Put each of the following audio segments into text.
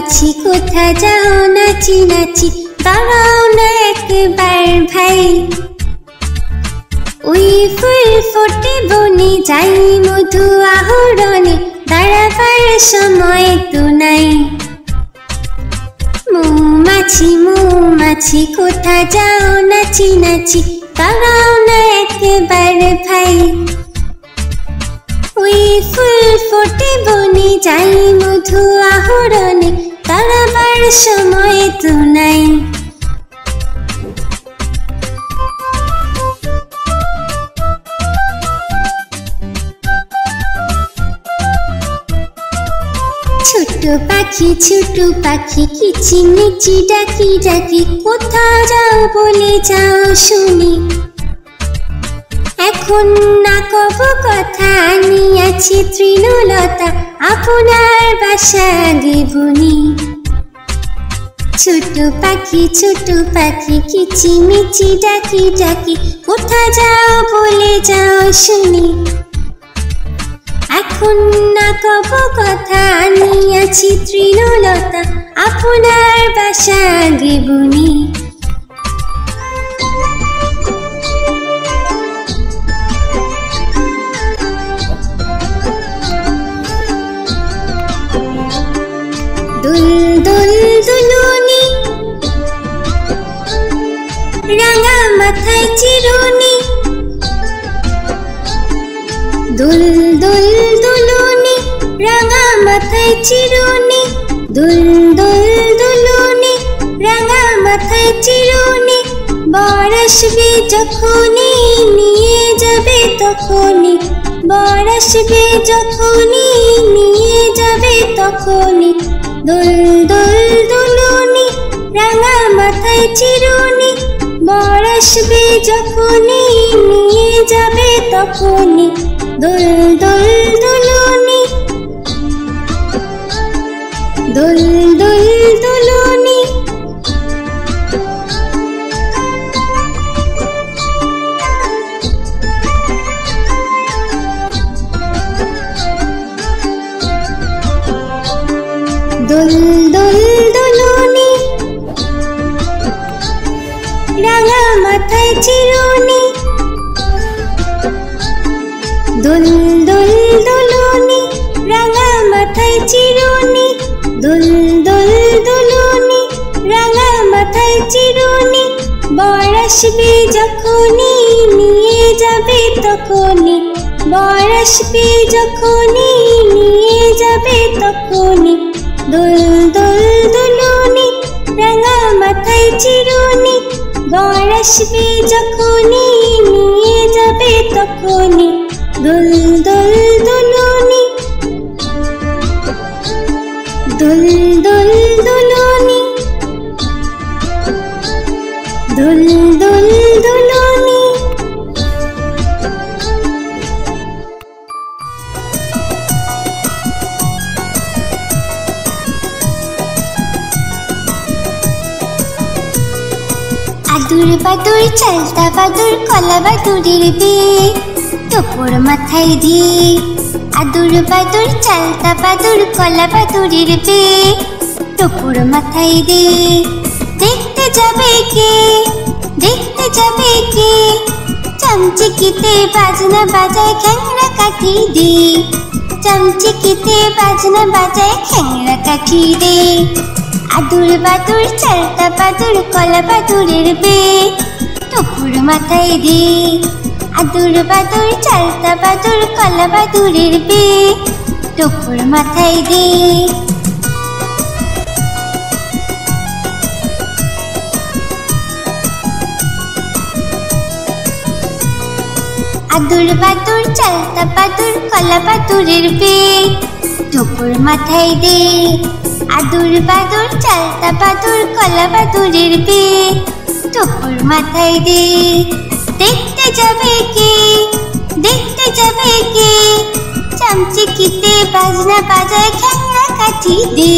মৌমাছি কোথা যাও নাচি নাচি, দাঁড়াও না একবার ভাই। ওই ফুল ফোটে বনে যাই মধু আহরণে, দাঁড়াবার সময় তো নাই। মৌমাছি মৌমাছি কোথা যাও নাচি নাচি, দাঁড়াও না একবার ভাই। ওই ফুল ফোটে বনে যাই মধু আহরণে, দাঁড়াবার সময় তো নাই। ছোট পাখি কিচিমিচি ডাকি ডাকি, কোথা যাও বলে যাও শুনি। এখন না কব কথা আনিয়াছি তৃণলতা, আপনার বাসা গেবনি। ছোট পাখি কিচিমিচি ডাকি ডাকি, কোথা যাও বলে যাও শুনি। এখন না কব কথা আনিয়াছি তৃণলতা, আপনার বাসা গেবনি। দুল দুল দুলুনি, রাঙা মাথায় চিরুনি। দুল দুল দুলুনি, রাঙা মাথায় চিরুনি। দুল দুল দুলুনি, রাঙা মাথায় চিরুনি। বর আসবে যখনই নিয়ে যাবে তখনই, বর আসবে যখনই নিয়ে যাবে তখনই। দুল দুল দুলুনি, রাঙা মাথায় চিরুনি। বর আসবে যখনই নিয়ে যাবে তখনই। দুল দুল দুলুনি, দুল দুল দুলুনি। দুল দুল দুলুনি, রাঙা মাথায় চিরুনি। দুল দুল দুলুনি, রাঙা মাথায় চিরুনি। দুল দুল দুলুনি, রাঙা মাথায় চিরুনি। বর আসবে যখনই নিয়ে যাবে তখনই, বর আসবে যখনই নিয়ে যাবে তখনই। দুল দুল দুলুনি, রাঙা মাথায় চিরুনি। বর আসবে যখনই নিয়ে যাবে তখনই। দুল দুল দুলুনি, দুল দুল দুলুনি। দুল দুল দুলুনি। আদুর বাদুর চালতা বাদুর কলা বাদুরের বিয়ে, টোপর মাথায় দিয়ে। আদুর বাদুর চালতা বাদুর কলা বাদুরের বিয়ে, টোপর মাথায় দিয়ে। দেখতে যাবে কে, দেখতে যাবে কে, চামচিকিতে বাজনা বাজায় খ্যাংরা কাঠি দে। চামচিকিতে বাজনা বাজায় খ্যাংরা কাঠি দে। আদুর বাদুর চালতা বাদুর কলা বাদুরের বিয়ে, টোপর মাথায় দে। আদুর বাদুর চালতা বাদুর কলা বাদুরের বিয়ে, টোপর মাথায় দে। আদুর বাদুর চালতা বাদুর কলা বাদুরের বিয়ে, টোপর মাথায় দে। আদুর বাদুর চালতা বাদুর কলা বাদুরের বিয়ে, টোপর মাথায় দে। দেখতে যাবে কে, দেখতে যাবে কে, চামচিকিতে বাজনা বাজায় খ্যাংরা কাঠি দে।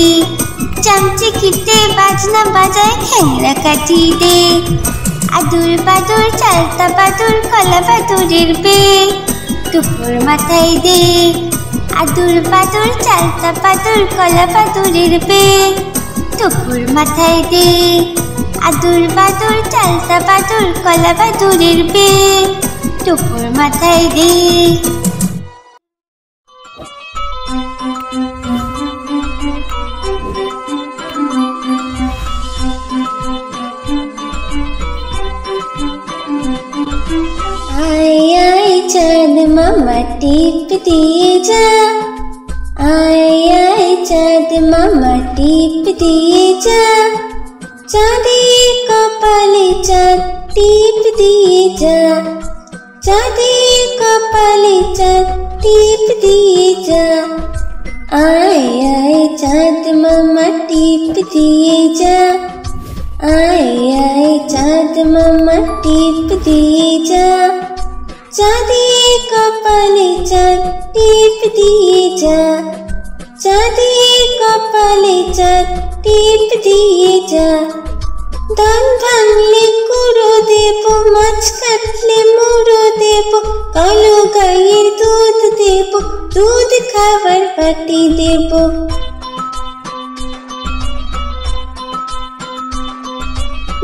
চামচিকিতে বাজনা বাজায় খ্যাংরা কাঠি দে। আদুর বাদুর চালতা বাদুর কলা বাদুরের বিয়ে, টোপর মাথায় দে। আদুর বাদুর চালতা বাদুর কলা বাদুরের বিয়ে, টুকুর মাথায় দে, আদুর বাদুর চালতা বাদুর কলা বাদুরের বে, টুকুর মাথায় দে। चाँद मामा टीप दिए जा, आए आए चाँद मामा टीप दिए जा, चाँदी कपाले चाँद टीप दिए जा, चाँदी कपाले चाँद टीप दिए जा, आए आए चाँद मामा टीप दिए जा, आए आए चाँद मामा टीप दिए जा, चाँदी कपाले चाँद टीप दिए जा, चाँदी कपाले चाँद टीप दिए जा। धान भांगले कुड़ो देबो, माछ काटले मुड़ो देबो, कालो गायेर दूध देबो, दूध खावार बाटी देबो।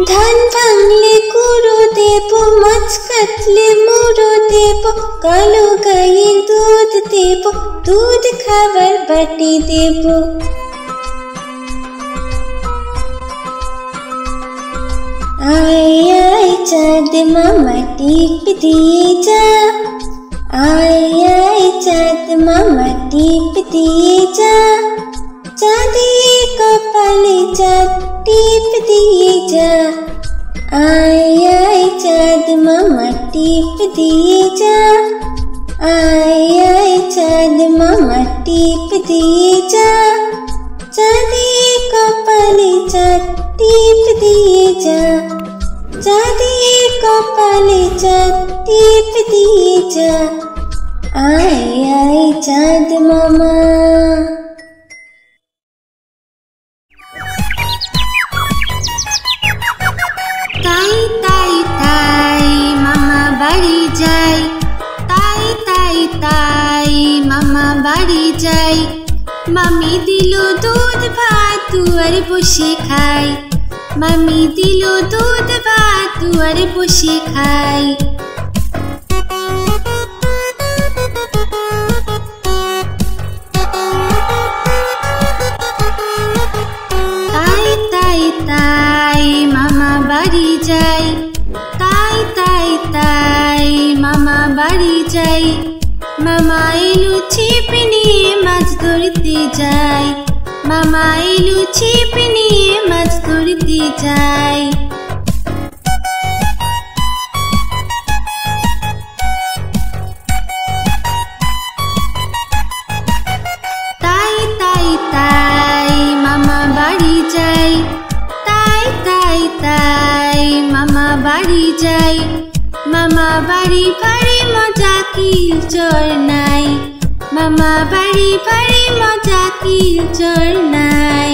धान भांगले कुड़ो देबो, माछ काटले मुड़ो देबो, कालो गायेर दूध देबो, दूध खावार बाटी देबो। आए आए चाँद मामा टीप दिए जा, आए आए चाँद मामा टीप दिए जा, चाँदी कपाले चाँद टीप दिए जा, आए आए चाँद मामा टीप दिए जा, आए आए चाँद मामा टीप दिए जा, चाँदी कपाले चाँद टीप दिए जा, चाँदी कपाले चाँद टीप दिए जा, आए आए चाँद मामा। ताई ताई ताई मामा बाड़ी जाई, ताई ताई ताई मामा बाड़ी जाई, मामी दिलो दूध भात दुआरे बসে খাই, मामी दिलो दूध भात दुआरे बসে খাই। ताई ताई ताई मामा बाड़ी जाई, ताई ताई ताई मामा बाड़ी जाई, मामा एलु ছিপ নিয়ে মাছ ধরতে যায়, মামা এলু ছিপ নিয়ে মাছ ধরতে যায়। তাই তাই তাই মামা বাড়ি যাই, তাই তাই তাই মামা বাড়ি যাই, মামা বাড়ি ভারী মজা কি জোর নাই, মামা বাড়ি ভারী মজা কি জোর নাই।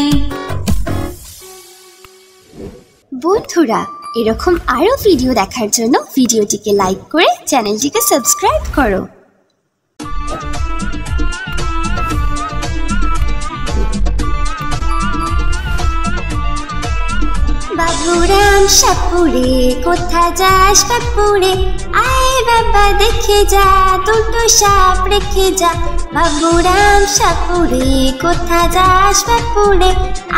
বন্ধুরা, এরকম আরো ভিডিও দেখার জন্য ভিডিওটিকে লাইক করে চ্যানেলটিকে সাবস্ক্রাইব করো। বাবুরাম সাপুরে কোথা যাস বাপুরে, আয় বাবা দেখে যা দুটো সাপ রেখে যা, বাবুরাম সাপুরে কোথা যাস বাপুরে,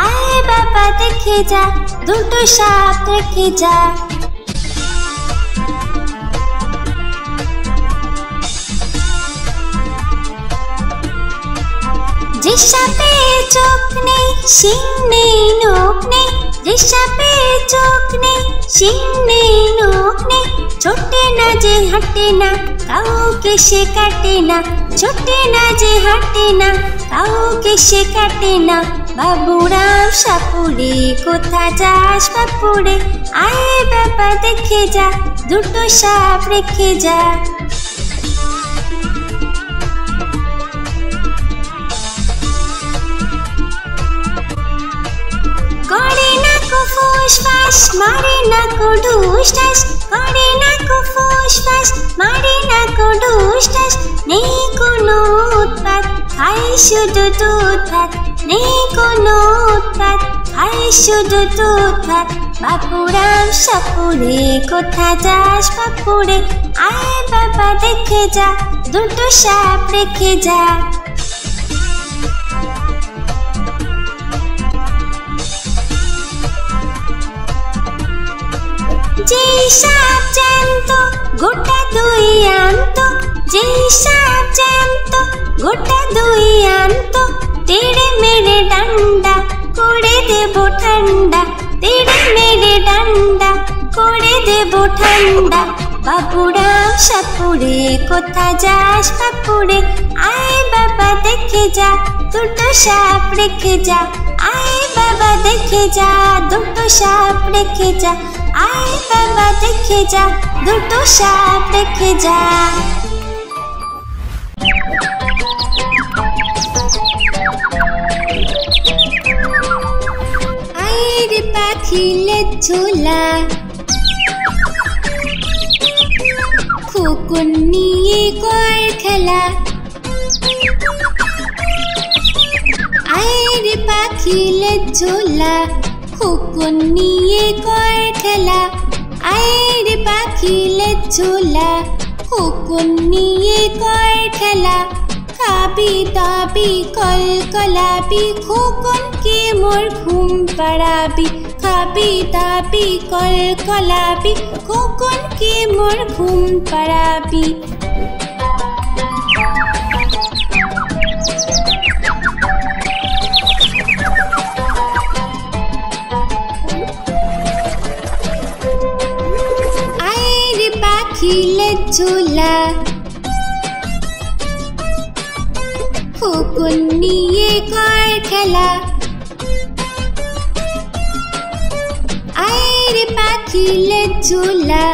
আয় বাবা দেখে যা দুটো সাপ রেখে যা। যে সাপের চোখ নেই শিং নেই নখ নেই, যে সাপের চোখ নেই শিং নেই নখ নেই, ছোটে না যে হাঁটে না কাউকে সে কাটে না, ছোটে না যে হাঁটে না কাউকে সে কাটে না, বাবুরাম সাপুরে কোথা যাস বাপুরে, আয় বাবা দেখে যা দুটো সাপ রেখে যা। করে না কো ফুস ফাস মারে না কো ঢুস ঢাস, করে না কো ফুস ফাস মারে না কো ঢুস ঢাস, নেই কোনো উৎপাত খাই শুধু দুধ ভাত, নেই কোনো উৎপাত আরে শুধু দুধ ভাত বাপুরাম সাপুরে কোথা যাস বাপুরে আয় বাবা দেখে যা দুটো সাপ রেখে যা যেই সাপ জ্যান্ত গোটা দুই আনতো যেই সাপ জ্যান্ত গোটা দুই আনতো তেড়ে মেরে ডান্ডা করে দেব ঠান্ডা তেড়ে মেরে ডান্ডা করে দেব ঠান্ডা বাপুরাম সাপুরে কোথা যাস বাপুরে আয় বাবা দেখে যা দুটো সাপ রেখে যা আয় বাবা দেখে যা দুটো সাপ রেখে যা আয় বাবা দেখে যা দুটো সাপ রেখে যা আয় রে পাখি লেজ ঝোলা খোকন নিয়ে কর খেলা আয় রে পাখি লেজ ঝোলা খোকন নিয়ে কর খেলা আয় রে পাখি লেজ ঝোলা খোকন নিয়ে কর খেলা খাবি দাবি কল কলাবি খোকনকে মোর ঘুম পাড়াবি খাবি দাবি কল কলাবি খোকনকে মোর ঘুম পাড়াবি আয় রে পাখি লেজ ঝোলা খোকন নিয়ে কর খেলা আয় রে পাখি লেজ ঝোলা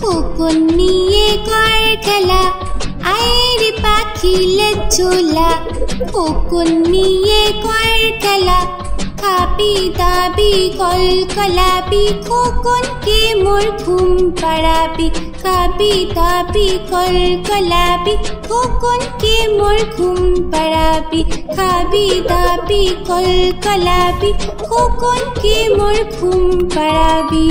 খোকন নিয়ে কর খেলা আয় রে পাখি লেজ ঝোলা খোকন নিয়ে কর খেলা খাবি দাবি কল কলাবি খোকনকে মোর ঘুম পাড়াবি খাবি দাবি কল কলাবি খোকনকে মোর ঘুম পাড়াবি খাবি দাবি কল কলাবি খোকনকে মোর ঘুম পাড়াবি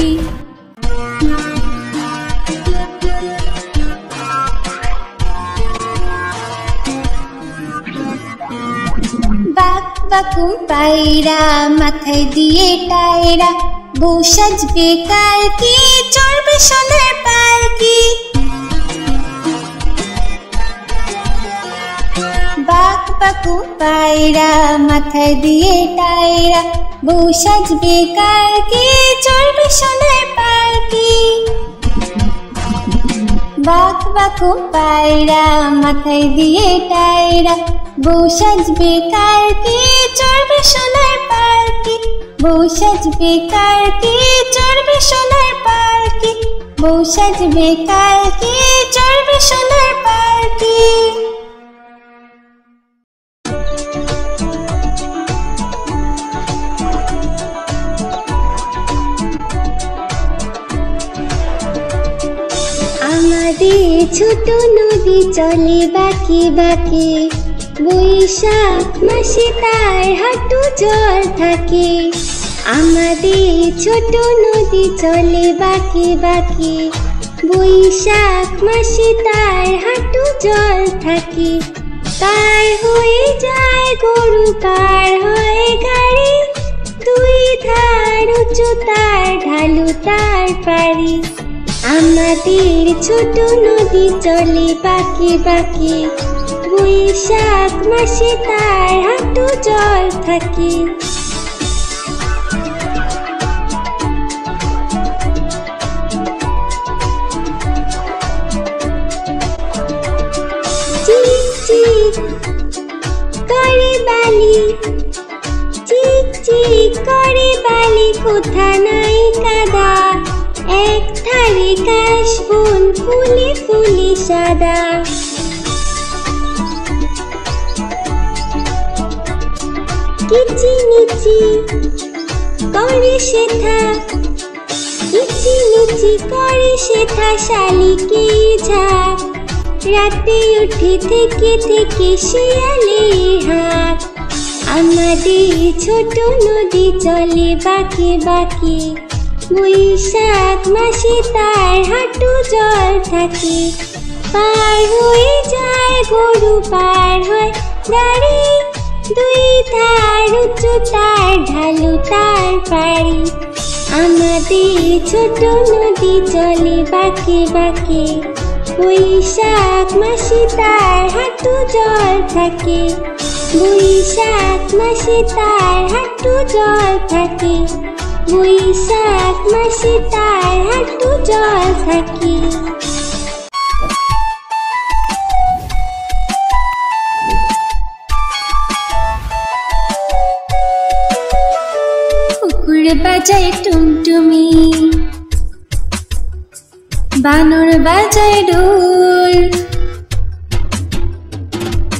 বাকুম পায়রা মাথায় দিয়ে টায়রা বউ সাজবে কালকে চড়বে সোনার পালকি বাকুম পায়রা মাথায় দিয়ে টায়রা বউ সাজবে কালকে চড়বে সোনার পালকি বাকুম পায়রা মাথায় দিয়ে টায়রা বউ সাজবে কালকে চড়বে সোনার পালকি বউ সাজবে কালকে চড়বে সোনার পালকি বউ সাজবে কালকে চড়বে সোনার পালকি আমাদের ছোট নদী চলে বাকি বাকি বৈশাখ মাসে তার হাঁটু জল থাকে আমাদের ছোট নদী চলে বাকি বাকি বৈশাখ মাসে তার হাঁটু জল থাকে পার হয়ে যায় গরু পার হয়ে গাড়ি দুই ধার উঁচু তার ঢালু তার পারি আমাদের ছোট নদী চলে বাকি বাকি বৈশাখ মাসে তার হাঁটু জল থাকে চিক চিক করে বালি চিক চিক করে বালি কোথা নাই কাদা এক ধারে কাশবন ফুলে ফুলে সাদা কিচিমিচি করে শেঠা কিচিমিচি করে শেঠা শালিকে ঝাঁক রাতে উঠে থেকে থেকে শিয়ালে হাঁক আমাদের ছোট নদী চলে বাঁকে বাঁকে, বৈশাখ মাসে তার হাঁটু জল থাকে। পার হয়ে যায় গরু, পার হয় গাড়ি, দুই ধার উঁচু তার ঢালু তার পাড়ি। আমাদের ছোট নদী চলে বাঁকে বাঁকে, বৈশাখ মাসে তার হাঁটু জল থাকে। বৈশাখ মাসে তার হাঁটু জল থাকে, বৈশাখ মাসে তার হাঁটু জল থাকে। কুকুর বাজায় টুনটুমি, বানর বাজায় ঢোল,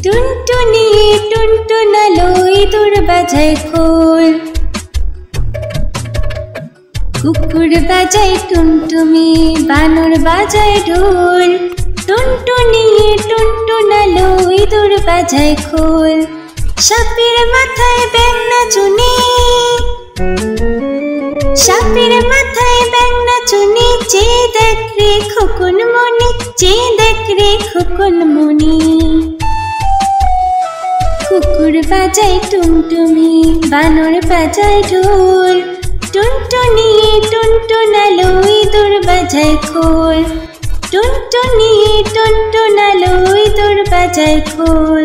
টুনটুনি টুনটুনালো ইঁদুর বাজায় খোল। কুকুর বাজায় টুনটুমি, বানর বাজায় ঢোল, টুনটুনি টুনটুনালো ইঁদুর বাজায় খোল। সাপের মাথায় ব্যাঙ নাচুনি, সাপের মাথায় ব্যাঙ নাচুনি, চেয়ে দেখ রে খোকন মনি, চেয়ে দেখ রে খোকন মনি। কুকুর বাজায় টুনটুমি, বানর বাজায় ঢোল, টুনটুনি টুনটুনালো ইঁদুর বাজায় খোল। টুনটুনি টুনটুনালো ইঁদুর বাজায় খোল।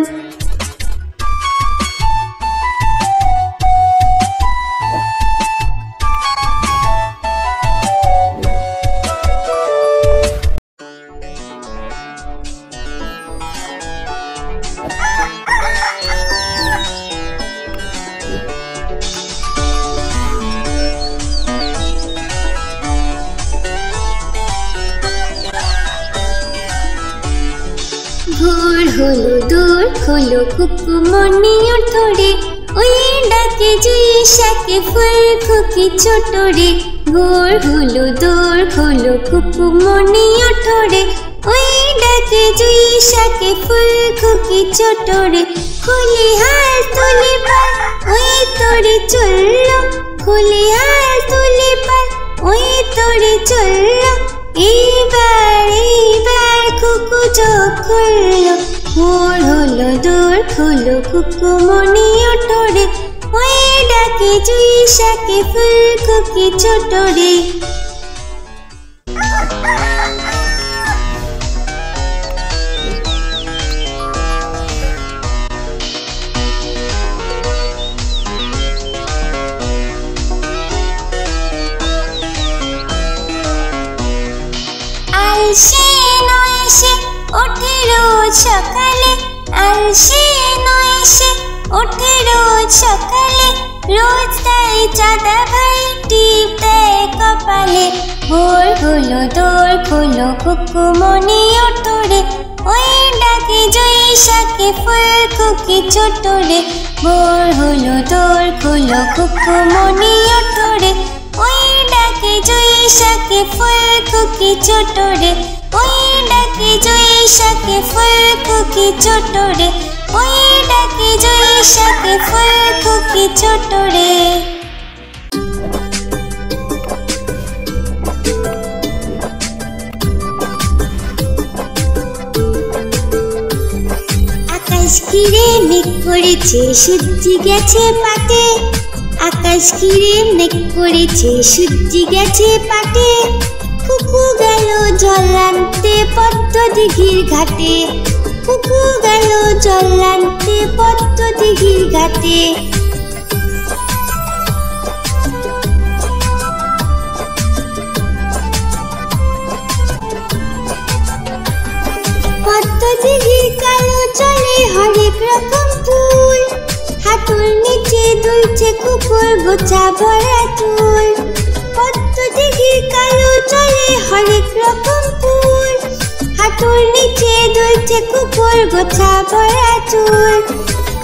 ভোর হলো দূর হলো কুকুমনি ওঠরে, ওই ডাকে জুই শাকে ফুল খুকি ছোট রে। ভোর হলো দূর হলো কুকুমনি ওঠরে, ওই ডাকে জুই শাকে ফুল খুকি ছোট রে। খুলি হাত তুলি পাল, ওই তোরে চললো, খুলি হাত তুলি পাল, ওই তোরে চললো। এইবার এইবার কুকু চোখ খুললো, ভোর হলো দূর হলো কুকুমনি ওঠরে, ওই ডাকে জুই শাকে ফুল খুকি ছোট রে। আলসে নয় সে ওঠে রোজ সকালে, আলসে নয় সে ওঠে রোজ সকালে, রোজ তাই চাঁদা ভাই টিপ দেয় কপালে। ভোর হলো দোর হলো কুকুমনি ওঠরে, ওই ডাকে জুই শাকে ফুল খুকি ছোট রে। ভোর হলো দোর হলো কুকুমনি ওঠরে, ওই ডাকে জুই শাকে ফুল খুকি ছোট রে। ওই ডাকে জুই শাকে ফুল খুকি ছোট রে, ওই ডাকে জুই শাকে ফুল খুকি ছোট রে। আকাশ ঘিরে মেঘ করেছে সূর্যি গেছে পাটে, আকাশ ঘিরে মেঘ করেছে সূর্যি গেছে পাটে। কুকু গেল জল আনতে পদ্ম দিঘির ঘাটে, কুকু গেল জল আনতে পদ্ম দিঘির ঘাটে। পদ্ম দিঘির কালো চলে হরেক রকম ফুল, হাঁটুর নিচে দুলছে কুকুর গোছা ভরা চুল। পদ্ম দিঘির কালো চলে হরেক রকম ফুল, হাঁটুর নিচে দুলছে কুকুর গোছা ভরা চুল।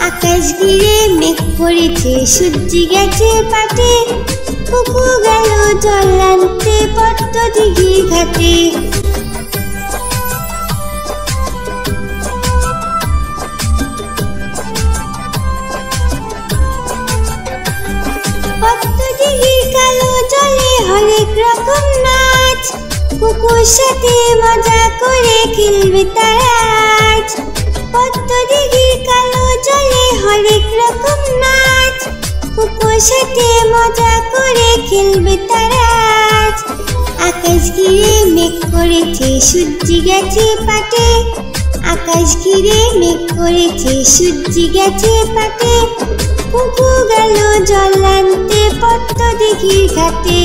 আকাশ ঘিরে মেঘ পড়েছে সূর্যি গেছে পাটে, কুকু গেল জল আনতে পদ্ম দিঘির ঘাটে। কুকুর সাথে মজা করে খেলবে তারা আজ। পদ্ম দিঘির কালো জলে হরেক রকম নাচ, কুকুর সাথে মজা করে খেলবে তারা আজ। আকাশ ঘিরে মেঘ করেছে সূর্য গেছে পাটে, আকাশ ঘিরে মেঘ করেছে সূর্য গেছে পাটে। কুকু গেল জল আনতে পদ্ম দিঘির ঘাটে,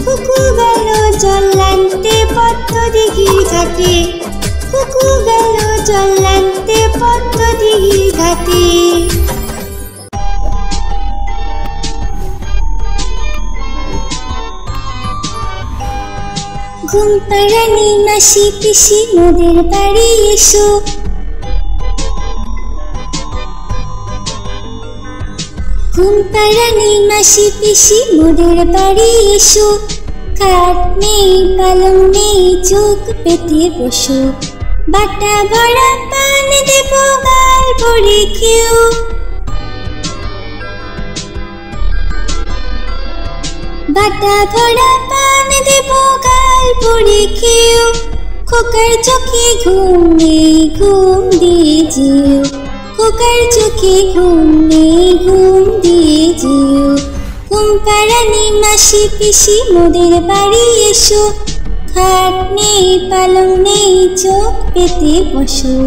কুকু গেল জল আনতে পদ্ম দিঘির ঘাটে, কুকু গেল জল আনতে পদ্ম দিঘির ঘাটে। ঘুম পাড়ানি মাসি পিসি মোদের বাড়ি এসো, ঘুম পাড়ানি মাসি পিসি মোদের বাড়ি এসো। খাট নেই পালং নেই চোখ পেতে বসো, বাটা ভরা পান দেব গাল ভরে খেও, বাটা ভরা পান দেব গাল ভরে খেও। খোকার চোখে ঘুম নেই ঘুম দিয়ে যেও, খোকার চোখে ঘুম নেই ঘুম দিয়ে যেও। ঘুম পাড়ানি মাসি পিসি মোদের বাড়ি এসো, খাট নেই পালং নেই চোখ পেতে বসো।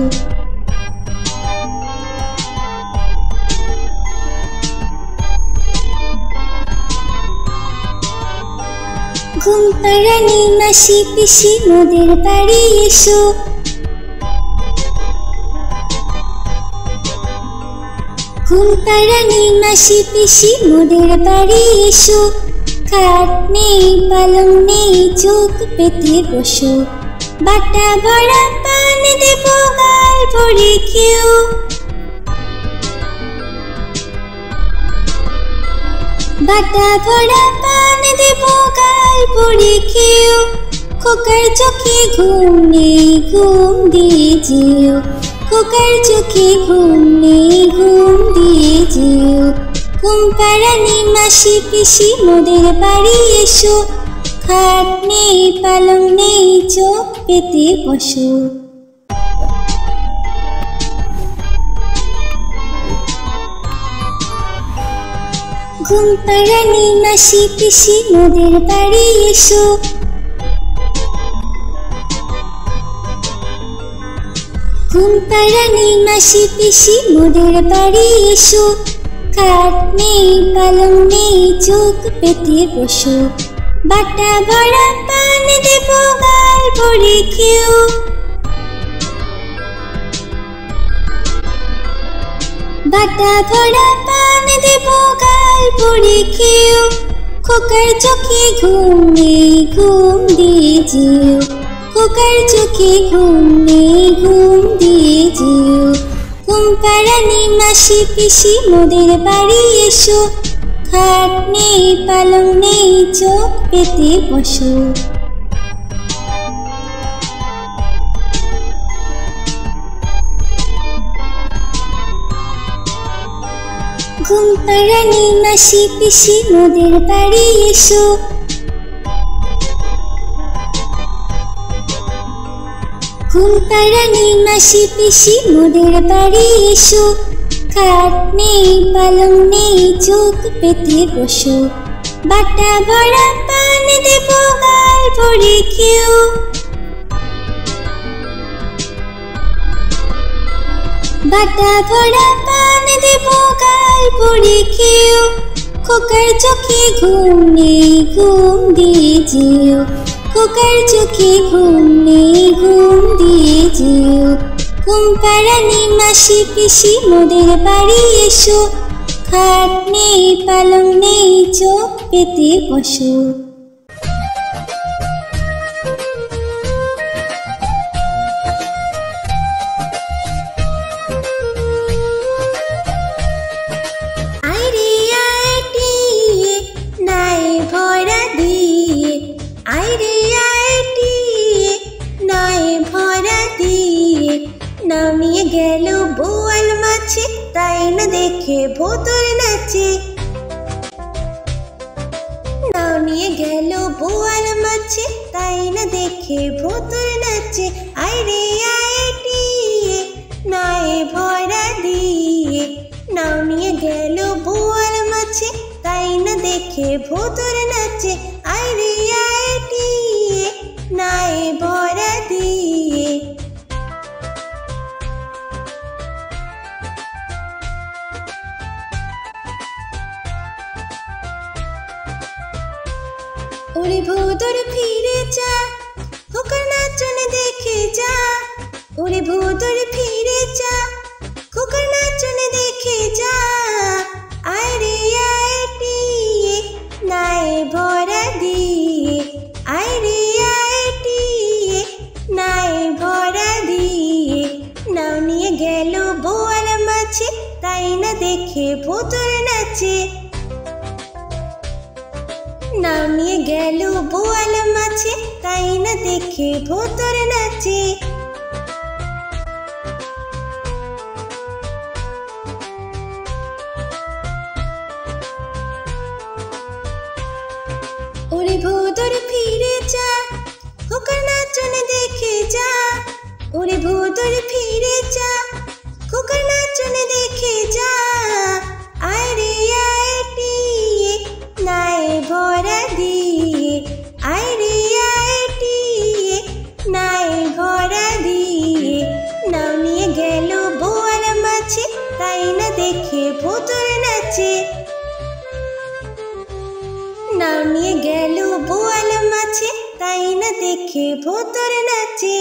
ঘুম পাড়ানি মাসি পিসি মোদের বাড়ি এসো, ঘুম পাড়ানি মাসি পিসি মোদের বাড়ি এসো। খাট নেই পালং নেই চোখ পেতে বসো, বাটা ভরা পান দেব গাল ভরে খেও, বাটা ভরা পান দেব গাল ভরে খেও। খোকার চোখে ঘুম নেই ঘুম দিয়ে যেও, খোকার চোখে ঘুম নেই ঘুম দিয়ে যেও। ঘুম পাড়ানি মাসি পিসি মোদের বাড়ি এসো, খাট নেই পালং নেই চোখ পেতে বসো। ঘুম পাড়ানি মাসি পিসি মোদের বাড়ি এসো, ঘুম পাড়ানি মাসি পিসি মোদের বাড়ি এসো। খাট নেই পালং নেই চোখ পেতে বসো, বাটা ভরা পান দেব গাল ভরে খেও, বাটা ভরা পান দেব গাল ভরে খেও। খোকার চোখে ঘুম নেই ঘুম দিয়ে যেও, খোকার চোখে ঘুম নেই ঘুম দিয়ে যেও। ঘুম পাড়ানি মাসি পিসি মোদের বাড়ি এসো, খাট নেই পালং নেই চোখ পেতে বসো। ঘুম পাড়ানি মাসি পিসি মোদের বাড়ি এসো, ঘুম পাড়ানি মাসি পিসি মোদের বাড়ি এসো। খাট নেই পালং নেই চোখ পেতে বসো, বাটা ভরা পান দেব গাল ভরে খেও, বাটা ভরা পান দেব গাল ভরে খেও। খোকার চোখে ঘুম নেই ঘুম দিয়ে যেও, খোকার চোখে ঘুম নেই ঘুম দিয়ে যেও। ঘুম পাড়ানি মাসি পিসি মোদের বাড়ি এসো, খাট নেই পালং নেই চোখ পেতে বসো। নামিয়ে গেল বোয়াল মাছে, তাই না দেখে ভোতর নাচে। নামিয়ে গেল বোয়াল মাছে, তাই না দেখে ভুতুর নাচে আইরে আইটিয়ে নায়ে ভরা দিয়ে নাও নিয়ে গেল বোয়াল মাছে তাই না দেখে ভুতুর নাচে আইরে আইটিয়ে নায়ে ভরা দিয়ে ওরে ভুতুর ফিরে যা খোকার নাচন দেখে যা ওরে ভুতুর ফিরে যা খোকার নাচন দেখে যা আইরে আইটিয়ে নায়ে ভরা দিয়ে আইরে আইটিয়ে নায়ে ভরা দিয়ে নাও নিয়ে গেল বোয়াল মাছে তাই না দেখে ভুতুর নাচে নাও নিয়ে গেল বোয়াল মাছে তাই না দেখে ভুতুর নাচে ওরে ভুতুর ফিরে যা খোকার নাচন দেখে যা ওরে ভুতুর ফিরে যা খোকার নাচন দেখে যা আইরে আইটিয়ে নায়ে ভরা দিয়ে আইরে আইটিয়ে নায়ে ভরা দিয়ে নাও নিয়ে গেল বোয়াল মাছে তাই না দেখে ভুতুর নাচে নাও নিয়ে গেল বোয়াল মাছে তাই না দেখে ভুতুর নাচে।